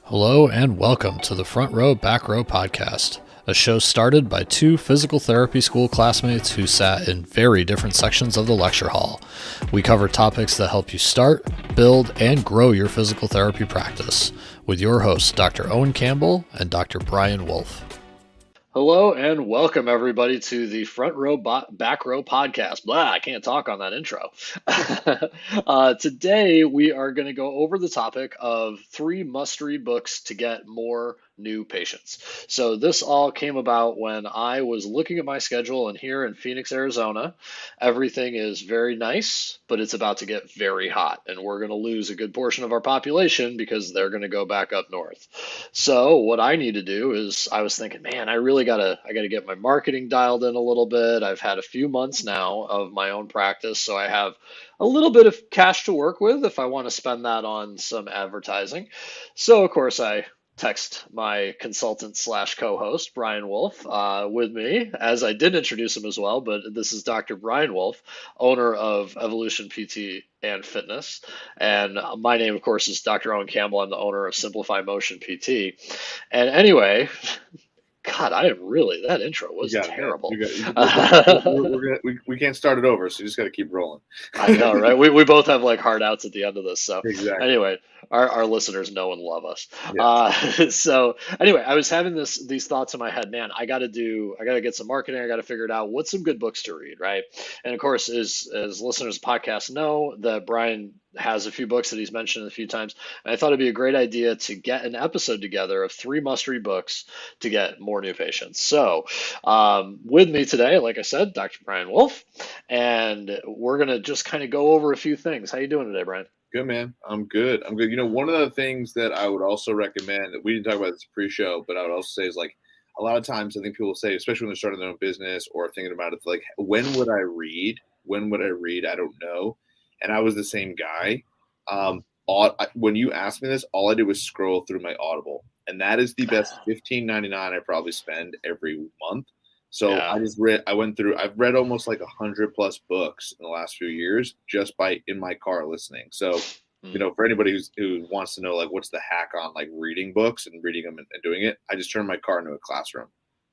Hello and welcome to the Front Row, Back Row podcast, a show started by two physical therapy school classmates who sat in very different sections of the lecture hall. We cover topics that help you start, build, and grow your physical therapy practice with your hosts, Dr. Owen Campbell and Dr. Brian Wolf. Hello and welcome everybody to the Front Row Back Row podcast. Blah, I can't talk on that intro. Today we are going to go over the topic of 3 must-read books to get more new patients. So this all came about when I was looking at my schedule, and here in Phoenix, Arizona, everything is very nice, but it's about to get very hot, and we're going to lose a good portion of our population because they're going to go back up north. So what I need to do is, I was thinking, man, I gotta get my marketing dialed in a little bit. I've had a few months now of my own practice, so I have a little bit of cash to work with if I want to spend that on some advertising. So of course I text my consultant slash co-host, Brian Wolf, with me, as I did introduce him as well, but this is Dr. Brian Wolf, owner of Evolution PT and Fitness. And my name, of course, is Dr. Owen Campbell. I'm the owner of Simplify Motion PT. And anyway, God, that intro was terrible. We can't start it over, so you just got to keep rolling. I know, right? We both have like hard outs at the end of this. So exactly. Anyway, our listeners know and love us. Yes. So anyway, I was having these thoughts in my head, man, I got to get some marketing. I got to figure it out. What's some good books to read, right? And of course, as listeners of the podcast know, that Brian has a few books that he's mentioned a few times. And I thought it'd be a great idea to get an episode together of 3 must-read books to get more new patients. So with me today, like I said, Dr. Brian Wolf, and we're going to just kind of go over a few things. How you doing today, Brian? Good, man. I'm good. You know, one of the things that I would also recommend, that we didn't talk about this pre-show, but I would also say is, like, a lot of times I think people say, especially when they're starting their own business or thinking about it, like, when would I read? I don't know. And I was the same guy. When you asked me this, all I did was scroll through my Audible, and that is the best $15.99 I probably spend every month. So yeah. I've read almost like 100+ books in the last few years just in my car listening. So, you know, for anybody who wants to know, like, what's the hack on like reading books and reading them and doing it, I just turn my car into a classroom.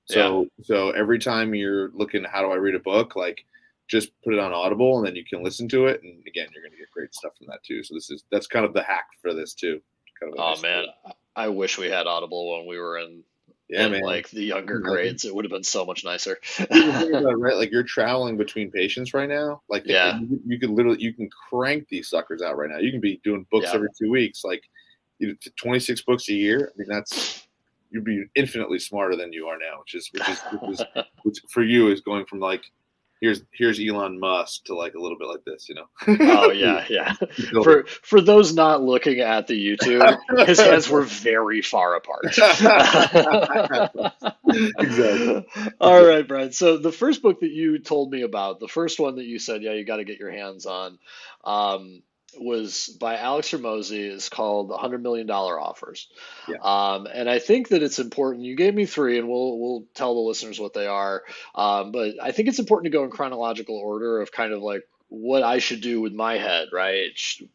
So every time you're looking, how do I read a book? Like, just put it on Audible, and then you can listen to it. And again, you're going to get great stuff from that too. So that's kind of the hack for this too. Man, I wish we had Audible when we were in like the younger grades. It would have been so much nicer. Right? Like, you're traveling between patients right now. Like, you can crank these suckers out right now. You can be doing books every 2 weeks, like 26 books a year. I mean, you'd be infinitely smarter than you are now, which for you is going from like, here's Elon Musk to like a little bit like this, you know? Oh yeah. For those not looking at the YouTube, his hands were very far apart. Exactly. All right, Brian. So the first book that you told me about, the first one that you said, you got to get your hands on, was by Alex Hormozi. Is called $100 Million Offers. Yeah. And I think that it's important. You gave me 3, and we'll tell the listeners what they are. But I think it's important to go in chronological order of kind of like what I should do with my head, right?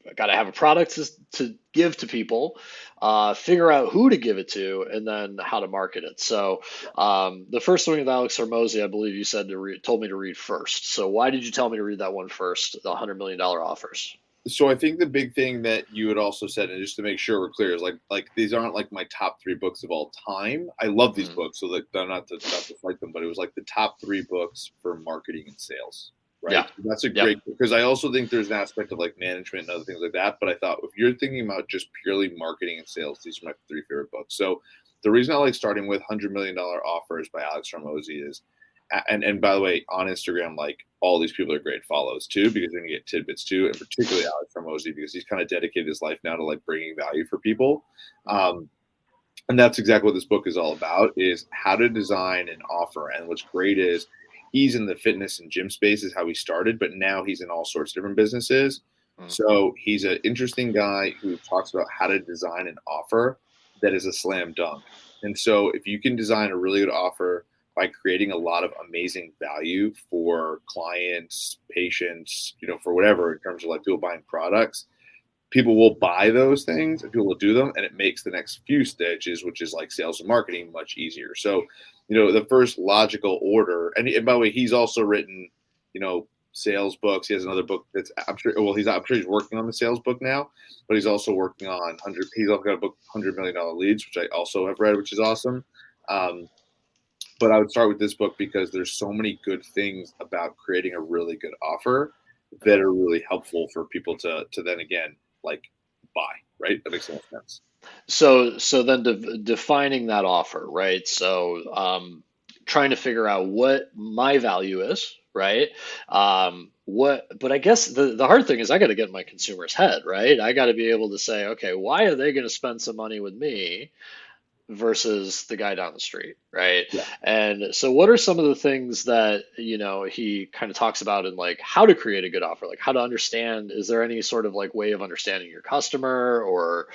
I got to have a product to give to people, figure out who to give it to, and then how to market it. So the first one with Alex Hormozi, I believe you said told me to read first. So why did you tell me to read that one first, the $100 Million Offers? So I think the big thing that you had also said, and just to make sure we're clear, is like these aren't like my top 3 books of all time. I love these books, so that not to fight them, but it was like the top 3 books for marketing and sales, right? Yeah. That's a great, because I also think there's an aspect of like management and other things like that. But I thought, if you're thinking about just purely marketing and sales, these are my 3 favorite books. So the reason I like starting with $100 Million Offers by Alex Hormozi is, and by the way, on Instagram, like, all these people are great follows too, because they're gonna get tidbits too, and particularly Alex Hormozi, because he's kind of dedicated his life now to like bringing value for people. And that's exactly what this book is all about, is how to design an offer. And what's great is he's in the fitness and gym space is how he started, but now he's in all sorts of different businesses. So he's an interesting guy who talks about how to design an offer that is a slam dunk. And so if you can design a really good offer by creating a lot of amazing value for clients, patients, you know, for whatever, in terms of like people buying products, people will buy those things and people will do them, and it makes the next few stages, which is like sales and marketing, much easier. So, the first logical order, and by the way, he's also written, sales books. He has another book that's I'm sure he's working on the sales book now, but he's also working on 100. He's also got a book, $100 Million Leads, which I also have read, which is awesome. But I would start with this book because there's so many good things about creating a really good offer that are really helpful for people to then again like buy, right? That makes a lot of sense. So then defining that offer, right? So trying to figure out what my value is, right? But I guess the hard thing is I got to get in my consumer's head, right? I got to be able to say, okay, why are they going to spend some money with me versus the guy down the street, right? Yeah. And so what are some of the things that, he kind of talks about in like how to create a good offer, like how to understand, is there any sort of like way of understanding your customer or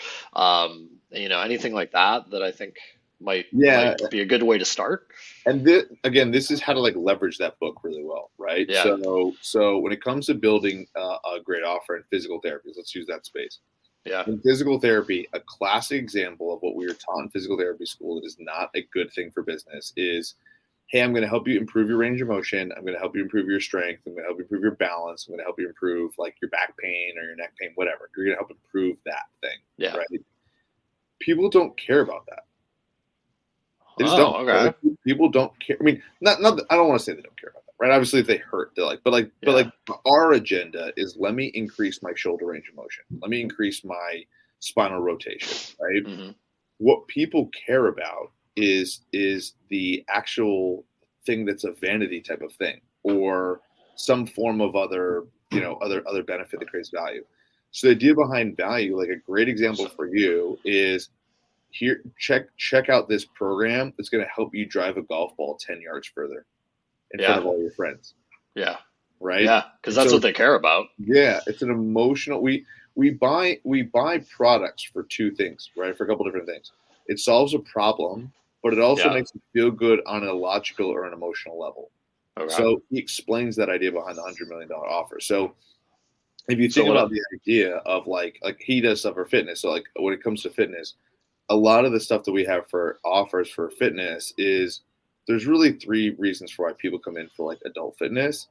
anything like that I think might Yeah. might be a good way to start? And this is how to like leverage that book really well, right? Yeah. So when it comes to building a great offer in physical therapy, let's use that space. Yeah. In physical therapy, a classic example of what we were taught in physical therapy school that is not a good thing for business is, hey, I'm going to help you improve your range of motion. I'm going to help you improve your strength. I'm going to help you improve your balance. I'm going to help you improve like your back pain or your neck pain, whatever. You're going to help improve that thing. Yeah. Right? People don't care about that. They just don't. Okay. Like, people don't care. I mean, not. I don't want to say they don't care about that, right? Obviously, if they hurt, they're like, but our agenda is let me increase my shoulder range of motion. Let me increase my spinal rotation, right? Mm-hmm. What people care about is the actual thing that's a vanity type of thing or some form of other benefit that creates value. So the idea behind value, like a great example for you is, here, check out this program that's going to help you drive a golf ball 10 yards further in front of all your friends. Yeah. Right. Yeah, because that's what they care about. Yeah, it's an emotional. We buy products for two things, right? For a couple different things. It solves a problem, but it also makes you feel good on a logical or an emotional level. Okay. So he explains that idea behind the $100 million offer. So if you think about the idea of like he does stuff for fitness. So like when it comes to fitness, a lot of the stuff that we have for offers for fitness is there's really three reasons for why people come in for like adult fitness.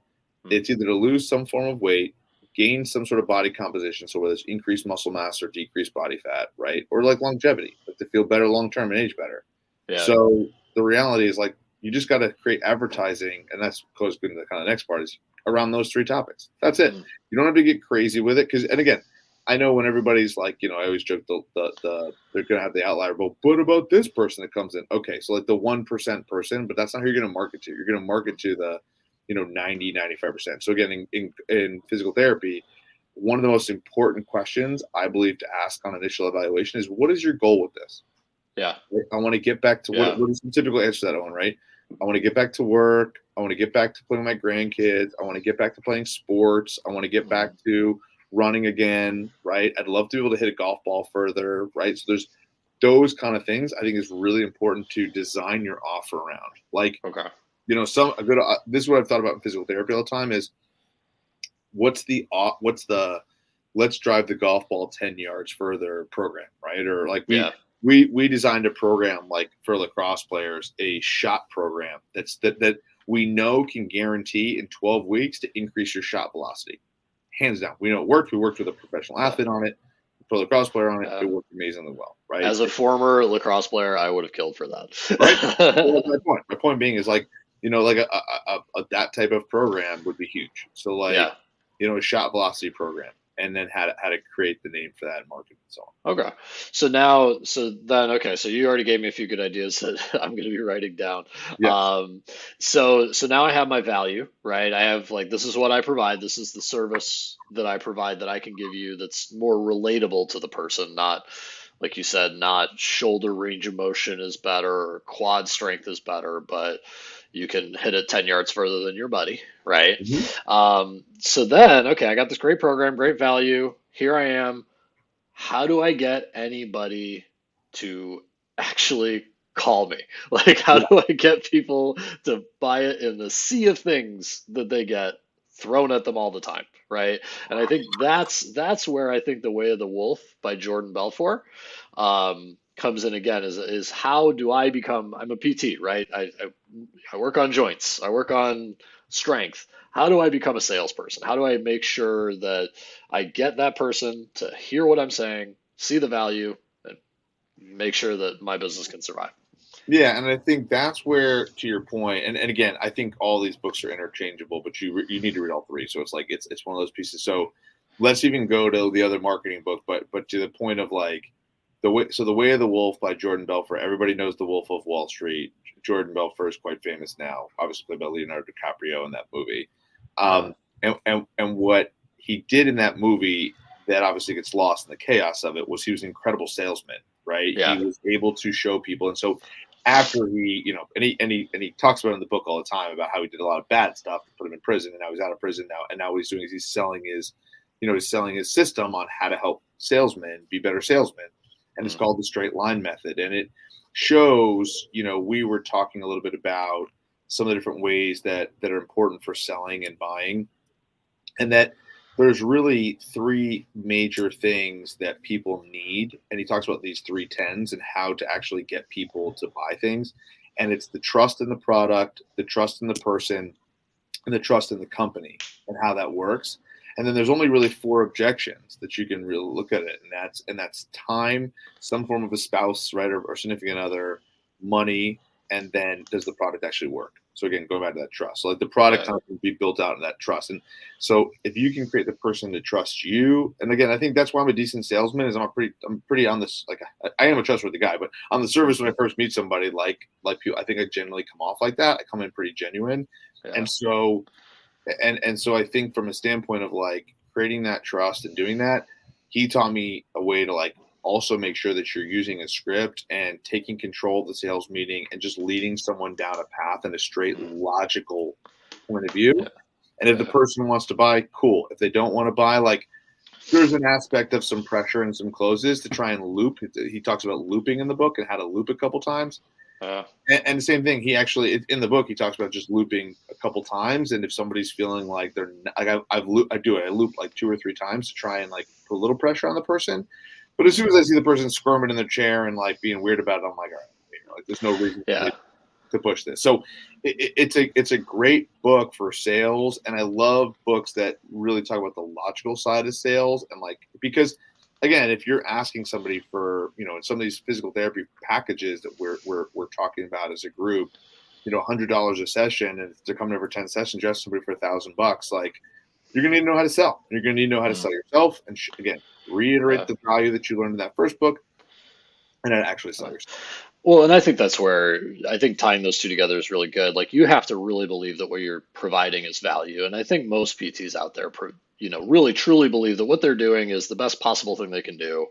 It's either to lose some form of weight, gain some sort of body composition. So whether it's increased muscle mass or decreased body fat, right? Or like longevity, like to feel better long-term and age better. Yeah. So the reality is like, you just got to create advertising. And that's goes into the kind of next part is around those three topics. That's it. You don't have to get crazy with it. And again, I know when everybody's like, I always joke they're going to have the outlier, but what about this person that comes in? Okay. So like the 1% person, but that's not who you're going to market to. You're going to market to the, 90, 95%. So again, in physical therapy, one of the most important questions I believe to ask on initial evaluation is, what is your goal with this? Yeah. I want to get back to what is the typical answer to that, Owen, right? I want to get back to work. I want to get back to playing with my grandkids. I want to get back to playing sports. I want to get back to running again, right? I'd love to be able to hit a golf ball further, right? So there's those kind of things I think is really important to design your offer around. Like, this is what I've thought about in physical therapy all the time is what's the let's drive the golf ball 10 yards further program, right? Or like we designed a program like for lacrosse players, a shot program that we know can guarantee in 12 weeks to increase your shot velocity. Hands down. We know it worked. We worked with a professional athlete on it, a pro lacrosse player on it. It worked amazingly well, right? As a former lacrosse player, I would have killed for that. Right. Well, that's my point. My point being is like, like a that type of program would be huge. So like, a shot velocity program, and then how to create the name for that and market and so on. Okay. So you already gave me a few good ideas that I'm going to be writing down. Yes. So now I have my value, right? I have like, this is what I provide. This is the service that I provide that I can give you that's more relatable to the person, not, like you said, not shoulder range of motion is better or quad strength is better, but you can hit it 10 yards further than your buddy, right? Mm-hmm. So then, okay, I got this great program, great value. Here I am. How do I get anybody to actually call me? Like, how do I get people to buy it in the sea of things that they get thrown at them all the time, right? And I think that's where I think The Way of the Wolf by Jordan Belfort comes in again is how do I become, I'm a PT, right? I work on joints, I work on strength. How do I become a salesperson? How do I make sure that I get that person to hear what I'm saying, see the value, and make sure that my business can survive? Yeah, and I think that's where, to your point, and again, I think all these books are interchangeable, but you need to read all three. So it's like it's one of those pieces. So let's even go to the other marketing book, but to the point of like the Way of the Wolf by Jordan Belfort. Everybody knows the Wolf of Wall Street. Jordan Belfort is quite famous now, obviously played by Leonardo DiCaprio in that movie. Uh, And what he did in that movie that obviously gets lost in the chaos of it was he was an incredible salesman, right? yeah, He was able to show people, and so after he, and he talks about it in the book all the time about how he did a lot of bad stuff, put him in prison, and now he's out of prison now, and now what he's doing is he's selling his system on how to help salesmen be better salesmen, and it's mm, called the straight line method, and it shows, we were talking a little bit about some of the different ways that are important for selling and buying, and that there's really three major things that people need. And he talks about these three tens and how to actually get people to buy things. And it's the trust in the product, the trust in the person, and the trust in the company and how that works. And then there's only really four objections that you can really look at it. And that's time, some form of a spouse, right, or significant other, money, and then does the product actually work? So again, going back to that trust. So like the product yeah, kind of be built out in that trust. And so if you can create the person to trust you, and again, I think that's why I'm a decent salesman, is I'm pretty on this, like I am a trustworthy guy, but on the surface when I first meet somebody like people, I think I generally come off like that. I come in pretty genuine. yeah, And so and so I think from a standpoint of like creating that trust and doing that, he taught me a way to like also make sure that you're using a script and taking control of the sales meeting and just leading someone down a path in a straight mm, logical point of view. yeah, And if the yeah, person wants to buy, cool. If they don't want to buy, like there's an aspect of some pressure and some closes to try and loop. He talks about looping in the book and how to loop a couple times. yeah, And the same thing, he actually in the book he talks about just looping a couple times, and if somebody's feeling like they're like I loop like two or three times to try and like put a little pressure on the person. But as mm, soon as I see the person squirming in their chair and like being weird about it, I'm like, all right, like there's no reason for me yeah, to push this. So it's a great book for sales, and I love books that really talk about the logical side of sales, and like because again, if you're asking somebody for in some of these physical therapy packages that we're talking about as a group, $100 a session, and if they're coming over 10 sessions, you ask somebody for $1,000, like you're gonna need to know how to sell. You're gonna need to know how to mm, sell yourself, and again, reiterate yeah. the value that you learned in that first book, and then actually sell yourself. Well, and I think that's where I think tying those two together is really good. Like you have to really believe that what you're providing is value. And I think most PTs out there, really truly believe that what they're doing is the best possible thing they can do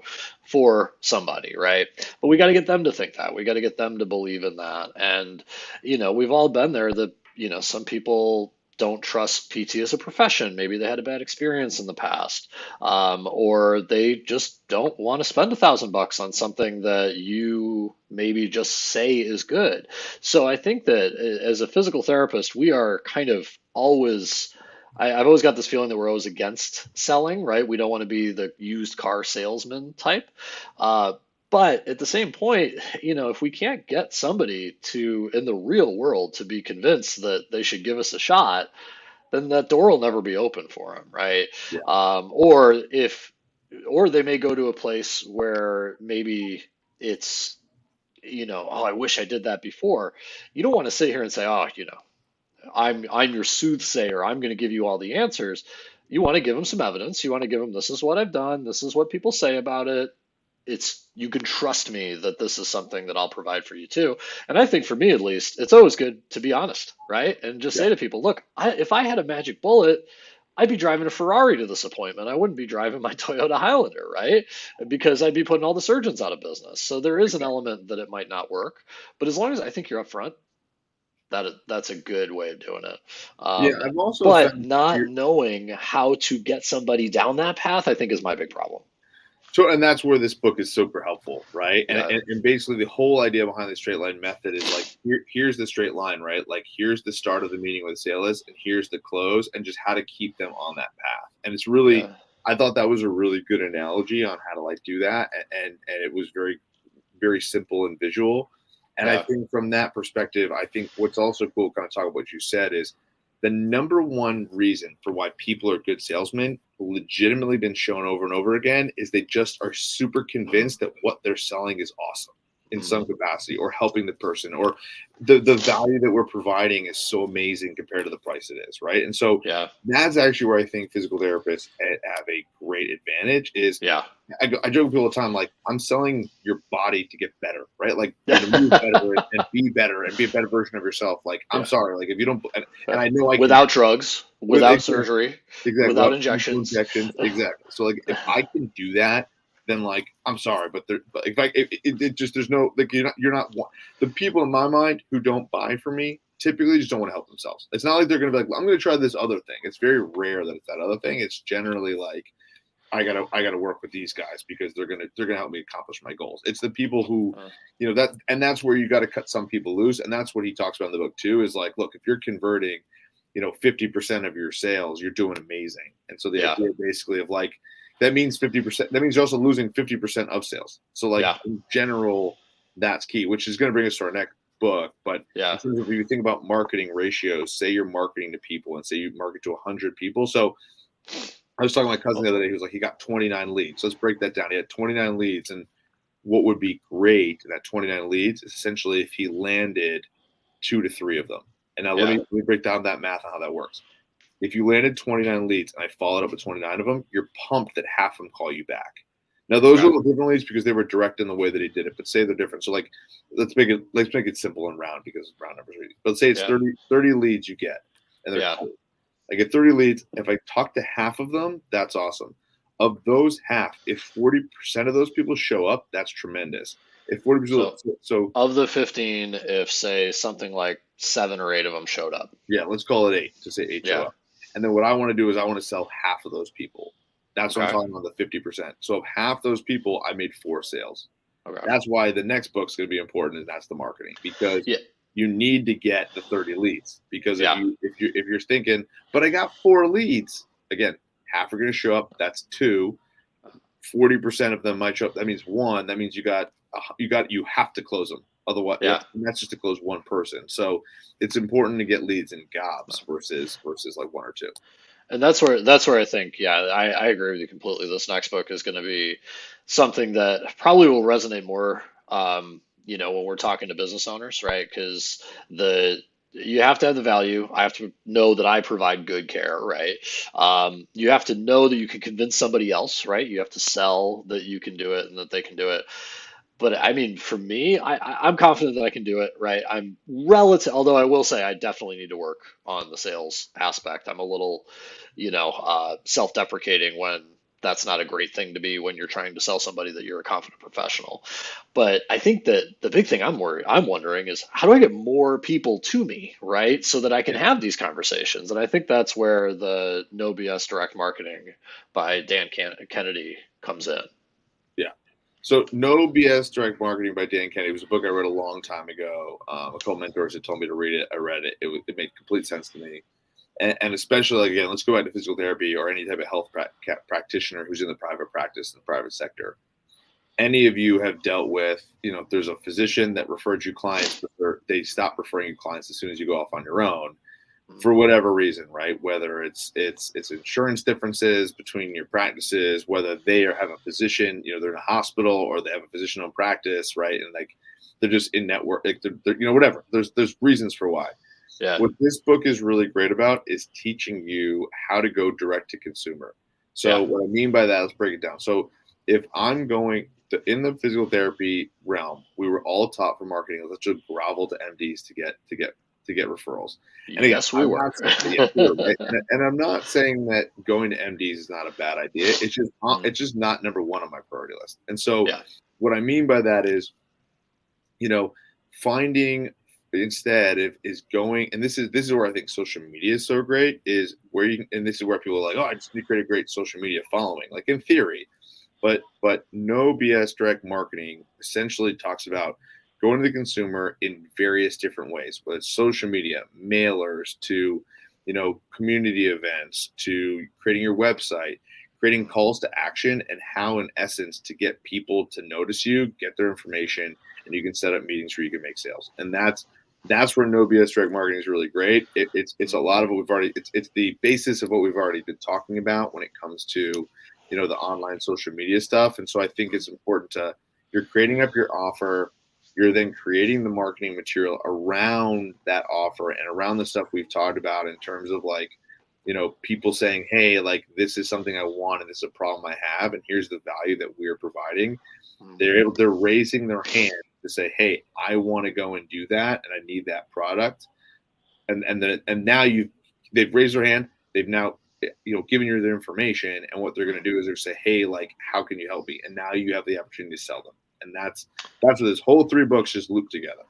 for somebody, right? But we got to get them to think that. We got to get them to believe in that. And, we've all been there that, some people don't trust PT as a profession. Maybe they had a bad experience in the past, or they just don't want to spend $1,000 on something that you maybe just say is good. So I think that as a physical therapist, we are kind of always. I've always got this feeling that we're always against selling, right? We don't want to be the used car salesman type. Uh, but at the same point, if we can't get somebody to, in the real world, to be convinced that they should give us a shot, then that door will never be open for them, right? Yeah, Or they may go to a place where maybe it's, oh, I wish I did that before. You don't want to sit here and say, oh, I'm your soothsayer. I'm going to give you all the answers. You want to give them some evidence. You want to give them, this is what I've done. This is what people say about it. You can trust me that this is something that I'll provide for you too. And I think for me at least, it's always good to be honest, right? And just yeah, say to people, look, if I had a magic bullet, I'd be driving a Ferrari to this appointment. I wouldn't be driving my Toyota Highlander, right? Because I'd be putting all the surgeons out of business. So there is an exactly. element that it might not work, but as long as I think you're upfront, that's a good way of doing it. Yeah, Um, I've also but found not here. knowing how to get somebody down that path, I think, is my big problem. So, and that's where this book is super helpful, right? And, Yeah, and basically the whole idea behind the straight line method is like, here's the straight line, right? Like, here's the start of the meeting with the sale is, and here's the close, and just how to keep them on that path. And it's really, yeah, I thought that was a really good analogy on how to like do that, and it was very, very simple and visual. And I yeah. think from that perspective, I think what's also cool, kind of talk about what you said, is the number one reason for why people are good salesmen, legitimately been shown over and over again, is they just are super convinced that what they're selling is awesome in some Hmm. capacity, or helping the person, or the value that we're providing is so amazing compared to the price it is, right? And so Yeah, that's actually where I think physical therapists have a great advantage. Is yeah, I joke with people all the time, like, I'm selling your body to get better, right? Like, and to move yeah, better and be a better version of yourself. Like, I'm yeah. sorry, like, if you don't, and I know I can, Without drugs, with without exactly, surgery, exactly, without without painful injections. injections, exactly. So, like, if I can do that, then like, I'm sorry, but there, but if I, it just, there's no, like, you're not the people in my mind who don't buy from me typically just don't want to help themselves. It's not like they're going to be like, well, I'm going to try this other thing. It's very rare that it's that other thing. It's generally like, I gotta work with these guys because they're gonna help me accomplish my goals. It's the people who, Uh, that, and that's where you got to cut some people loose, and that's what he talks about in the book too. Is like, look, if you're converting, 50% of your sales, you're doing amazing. And so the yeah, idea basically of like, that means 50%. That means you're also losing 50% of sales. So like yeah, in general, that's key, which is going to bring us to our next book. But in yeah, terms of, if you think about marketing ratios, say you're marketing to people and say you market to 100 people. So I was talking to my cousin well, the other day. He was like, he got 29 leads. Let's break that down. He had 29 leads. And what would be great in that 29 leads is essentially if he landed 2 to 3 of them. And now yeah, let me break down that math on how that works. If you landed 29 leads and I followed up with 29 of them, you're pumped that half of them call you back. Now those are okay, a little different leads because they were direct in the way that he did it, but say they're different. So like, let's make it simple and round because round numbers are easy. But let's say it's yeah, 30 leads you get, and they're yeah. cold. I get 30 leads. If I talk to half of them, that's awesome. Of those half, if 40% of those people show up, that's tremendous. If 40%, So so of the 15, if say something like 7 or 8 of them showed up, yeah, let's call it 8 to say 8 show yeah, up. And then what I want to do is I want to sell half of those people. That's what I'm okay, talking about, the 50%. So of half those people, I made 4 sales. okay, That's why the next book's going to be important, and that's the marketing, because yeah, you need to get the 30 leads. Because if yeah, you're thinking, but I got 4 leads, again, half are going to show up. That's 2. 40% of them might show up. That means 1. That means you have to close them. Otherwise, yeah. and that's just to close one person. So it's important to get leads in gobs versus like 1 or 2. And that's where I think, yeah, I agree with you completely. This next book is going to be something that probably will resonate more, when we're talking to business owners, right? Because the you have to have the value. I have to know that I provide good care, right? You have to know that you can convince somebody else, right? You have to sell that you can do it and that they can do it. But I mean, for me, I'm confident that I can do it, right? I'm relative, although I will say I definitely need to work on the sales aspect. I'm a little, self-deprecating when that's not a great thing to be when you're trying to sell somebody that you're a confident professional. But I think that the big thing I'm wondering is how do I get more people to me, right? So that I can Yeah. have these conversations. And I think that's where the No BS Direct Marketing by Dan Kennedy comes in. Yeah. So No BS Direct Marketing by Dan Kennedy was a book I read a long time ago. A couple mentors had told me to read it. I read it. It made complete sense to me. And especially, like, again, let's go back to physical therapy or any type of health practitioner who's in the private practice, in the private sector. Any of you have dealt with, if there's a physician that referred you clients, but they stop referring you clients as soon as you go off on your own for whatever reason, right? Whether it's insurance differences between your practices, whether they have a physician, they're in a hospital, or they have a physician-owned practice, right? And like they're just in network, like they're whatever. There's reasons for why. Yeah, What this book is really great about is teaching you how to go direct to consumer. yeah, So what I mean by that, let's break it down. So if I'm going in the physical therapy realm, we were all taught for marketing, let's just grovel to MDs to get referrals. And again, yes, we I'm were. not saying, yeah, sure, right? And I'm not saying that going to MDs is not a bad idea. Mm, It's just not number one on my priority list. And so yeah, what I mean by that is, you know, finding instead if is going, and this is where I think social media is so great, is where you can, and this is where people are like, oh, I just need to create a great social media following. Like in theory, But no BS direct marketing essentially talks about going to the consumer in various different ways, whether it's social media, mailers, to community events, to creating your website, creating calls to action, and how in essence to get people to notice you, get their information, and you can set up meetings where you can make sales. And that's where no BS direct marketing is really great. It's a lot of what we've already it's the basis of what we've already been talking about when it comes to the online social media stuff. And so I think it's important you're creating up your offer, you're then creating the marketing material around that offer and around the stuff we've talked about in terms of like, people saying, hey, like this is something I want and this is a problem I have, and here's the value that we're providing. They're raising their hand to say, hey, I want to go and do that, and I need that product. And now they've raised their hand. They've now given you their information, and what they're going to do is they're say, hey, like how can you help me? And now you have the opportunity to sell them, and that's where this whole 3 books just loop together.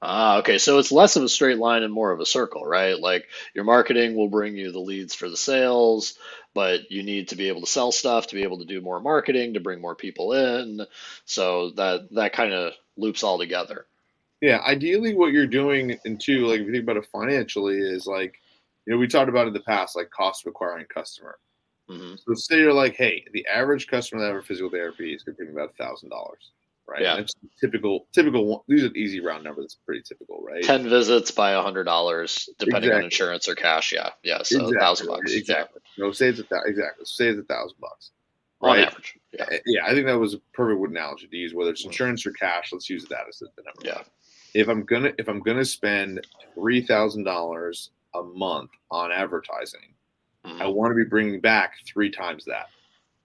Okay. So it's less of a straight line and more of a circle, right? Like your marketing will bring you the leads for the sales, but you need to be able to sell stuff to be able to do more marketing to bring more people in. So that kind of loops all together. Yeah, ideally what you're doing, and two, like if you think about it financially, is like, we talked about in the past, like cost of acquiring customer. Hmm. So say you're like, hey, the average customer that have physical therapy is going to pay me about $1,000, right? Yeah. And that's typical one. These are easy round numbers. It's pretty typical, right? 10 visits by $100, depending on Exactly. insurance or cash. Yeah. Yeah. So a Exactly. thousand Right? bucks. Yeah. Exactly. No, say it's exactly. Say it's $1,000, On right? average. Yeah. Yeah, I think that was a perfect analogy to use. Whether it's Mhm. insurance or cash, let's use that as the number. Yeah. If I'm gonna spend $3,000 a month on advertising, I Hmm. want to be bringing back 3 times that.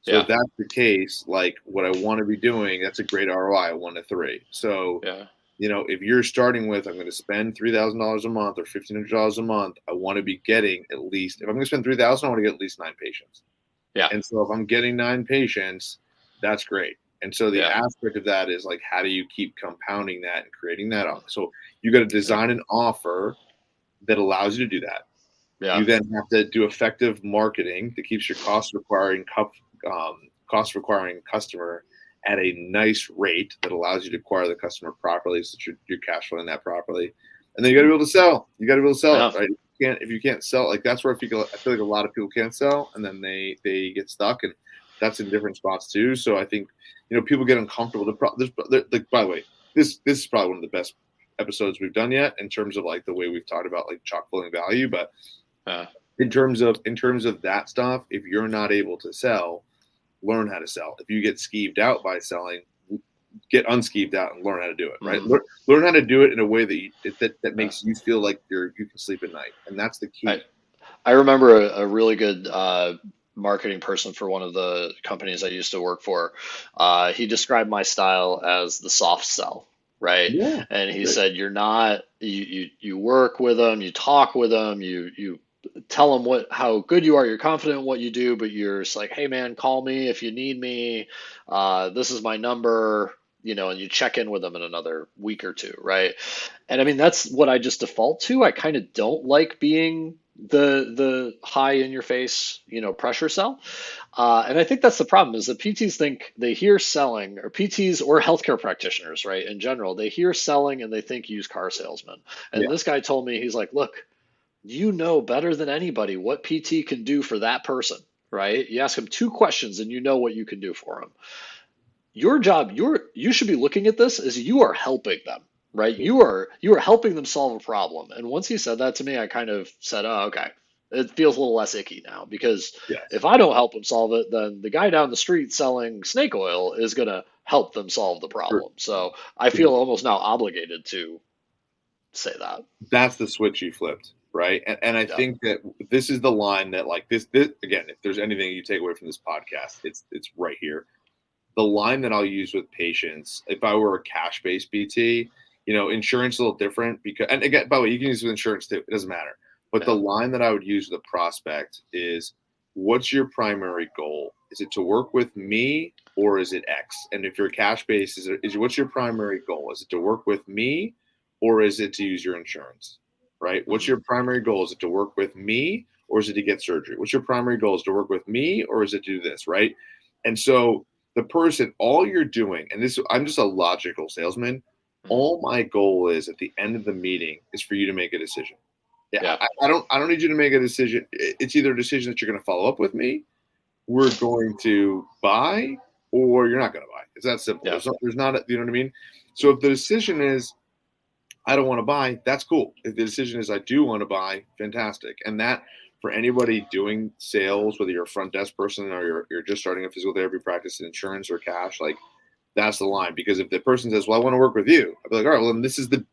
So if Yeah. that's the case, like what I want to be doing, that's a great ROI, 1 to 3. So, Yeah. if you're starting with, I'm going to spend $3,000 a month or $1,500 a month, I want to be getting at least, if I'm going to spend 3,000, I want to get at least 9 patients. Yeah. And so if I'm getting 9 patients, that's great. And so the Yeah. aspect of that is like, how do you keep compounding that and creating that? So you got to Yeah. design an offer that allows you to do that. Yeah. You then have to do effective marketing that keeps your cost requiring customer at a nice rate that allows you to acquire the customer properly, so that you're cash flowing that properly. And then you got to be able to sell. You got to be able to sell it, Yeah. right? If you can't sell, like that's where I feel like a lot of people can't sell, and then they get stuck, and that's in different spots too. So I think people get uncomfortable. Like, by the way, this is probably one of the best episodes we've done yet in terms of like the way we've talked about like chalk flowing value. But Yeah. in terms of that stuff, if you're not able to sell, learn how to sell. If you get skeeved out by selling, get unskeeved out and learn how to do it. Right? Hmm. Learn how to do it in a way that Yeah. makes you feel like you can sleep at night, and that's the I, key. I remember a really good marketing person for one of the companies I used to work for. He described my style as the soft sell, right? Yeah. And he Great. said, you're not, you work with them, you talk with them, you tell them how good you are, you're confident in what you do, but you're just like, hey man, call me if you need me. This is my number, and you check in with them in another week or two, right? And I mean, that's what I just default to. I kind of don't like being the high in your face, pressure sell. And I think that's the problem is that PTs think they hear selling, or PTs or healthcare practitioners, right? In general, they hear selling and they think used car salesman. And Yeah. this guy told me, he's like, look, you know better than anybody what PT can do for that person, right? You ask him 2 questions and you know what you can do for him. Your job, you should be looking at this as you are helping them, right? You are helping them solve a problem. And once he said that to me, I kind of said, oh, okay. It feels a little less icky now because Yes. if I don't help them solve it, then the guy down the street selling snake oil is going to help them solve the Sure. problem. So I feel almost now obligated to say that. That's the switch you flipped, right? And I Yeah. think that this is the line that like this again, if there's anything you take away from this podcast, it's right here. The line that I'll use with patients, if I were a cash-based PT, insurance is a little different because, and again, by the way, you can use with insurance too. It doesn't matter. But the Yeah. line that I would use with a prospect is, what's your primary goal? Is it to work with me or is it X? And if you're cash-based, what's your primary goal? Is it to work with me or is it to use your insurance? Right? What's Hmm. your primary goal? Is it to work with me or is it to get surgery? What's your primary goal? Is it to work with me or is it to do this? Right? And so the person, all you're doing, and this, I'm just a logical salesman. Mhm. All my goal is at the end of the meeting is for you to make a decision. Yeah, Yeah. I don't need you to make a decision. It's either a decision that you're going to follow up with me, we're going to buy, or you're not going to buy. It's that simple. Yeah. There's not a, you know what I mean? So if the decision is I don't want to buy, that's cool. If the decision is I do want to buy, fantastic. And that for anybody doing sales, whether you're a front desk person or you're just starting a physical therapy practice in insurance or cash, like that's the line. Because if the person says, well, I want to work with you, I'd be like, all right, well, then this is the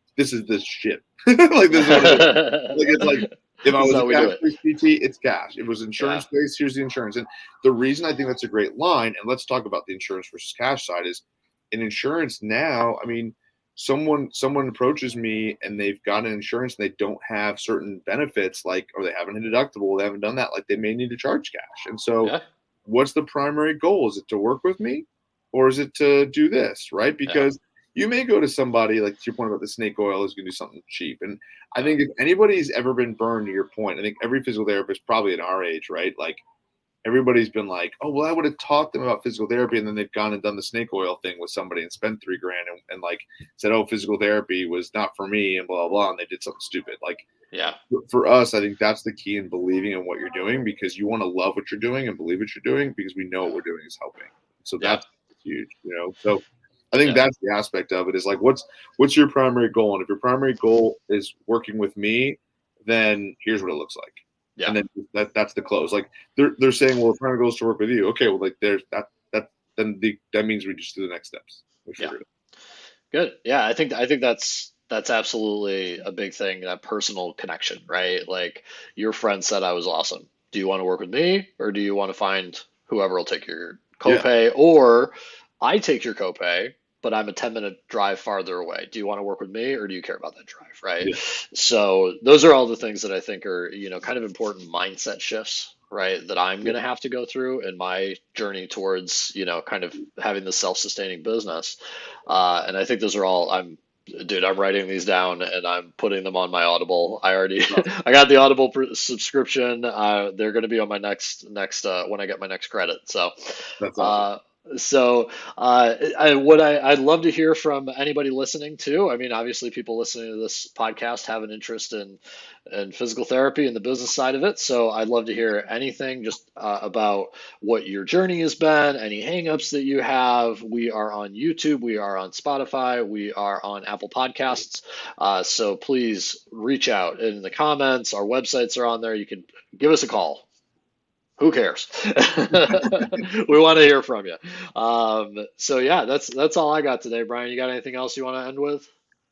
shit. Like this is what it is. Like it's like if I This is was a how we do cash it. based PT, it's cash. If it was Yeah. insurance based, here's the insurance. And the reason I think that's a great line, and let's talk about the insurance versus cash side, is in insurance now, I mean, someone approaches me and they've got an insurance and they don't have certain benefits, like, or they haven't hit deductible, they haven't done that, like they may need to charge cash. And so Yeah. what's the primary goal? Is it to work with me or is it to do this? Right? Yeah. Because you may go to somebody like to your point about the snake oil is going to do something cheap. And I Yeah. think if anybody's ever been burned, to your point, I think every physical therapist, probably at our age, right? Like everybody's been like, oh, well, I would have taught them about physical therapy. And then they've gone and done the snake oil thing with somebody and spent $3,000 and like said, oh, physical therapy was not for me and blah, blah, blah. And they did something stupid. Like Yeah. for us, I think that's the key in believing in what you're doing, because you want to love what you're doing and believe what you're doing, because we know what we're doing is helping. So Yeah. that's huge, you know? So I think Yeah. that's the aspect of it is like, what's your primary goal? And if your primary goal is working with me, then here's what it looks like. Yeah. And then that's the close. Like they're saying, well, the primary goal is to work with you. Okay, well, like there's that means we just do the next steps. We Yeah. figure it Good. Yeah, I think that's absolutely a big thing, that personal connection, right? Like your friend said I was awesome. Do you want to work with me or do you want to find whoever will take your out. copay, or I take your copay, but I'm a 10-minute drive farther away. Do you want to work with me or do you care about that drive, right? Yeah, So those are all the things that I think are, kind of important mindset shifts, right? That I'm yeah, going to have to go through in my journey towards, kind of having the self-sustaining business. And I think those are all I'm writing these down and I'm putting them on my Audible. I already, yeah. I got the Audible subscription. They're going to be on my next when I get my next credit. So, That's awesome. uh, I'd love to hear from anybody listening too. I mean, obviously, people listening to this podcast have an interest in physical therapy and the business side of it. So I'd love to hear anything just about what your journey has been, any hangups that you have. We are on YouTube, we are on Spotify, we are on Apple Podcasts. So please reach out in the comments. Our websites are on there. You can give us a call. Who cares? We want to hear from you. So yeah, that's all I got today, Brian. You got anything else you want to end with?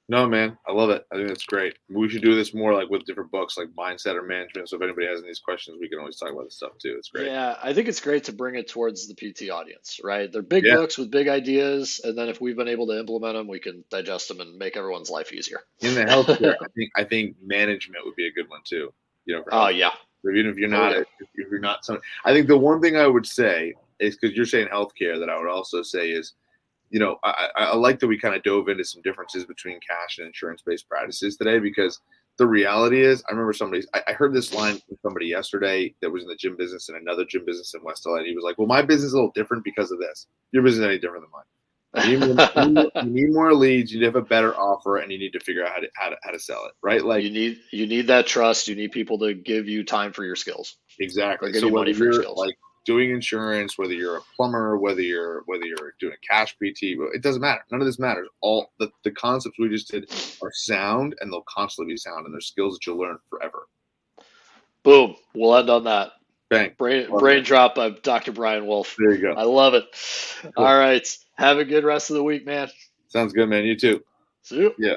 No, man, I love it. I think that's great. We should do this more like with different books, like mindset or management. So if anybody has any questions, we can always talk about this stuff too. It's great. Yeah, I think it's great to bring it towards the PT audience, right? They're big Yeah, books with big ideas, and then if we've been able to implement them, we can digest them and make everyone's life easier. in the healthcare, I think management would be a good one too. You know, for Oh health. yeah. Even if you're Oh not, yeah. if you're not some, I think the one thing I would say is because you're saying healthcare, that I would also say is, I like that we kind of dove into some differences between cash and insurance-based practices today, because the reality is, I remember I heard this line from somebody yesterday that was in the gym business and another gym business in West LA. And he was like, well, my business is a little different because of this. Your business is any different than mine. You need more leads. You need to have a better offer, and you need to figure out how to sell it, right? Like You need that trust. You need people to give you time for your skills or exactly. give So you whether money for your you're skills. like doing insurance, whether you're a plumber, whether you're doing a cash PT, it doesn't matter. None of this matters. All the concepts we just did are sound, and they'll constantly be sound, and they're skills that you'll learn forever. Boom. We'll end on that. Bang. Brain drop by Dr. Brian Wolf. There you go. I love it. Cool. All right. Have a good rest of the week, man. Sounds good, man. You too. See you. Yeah.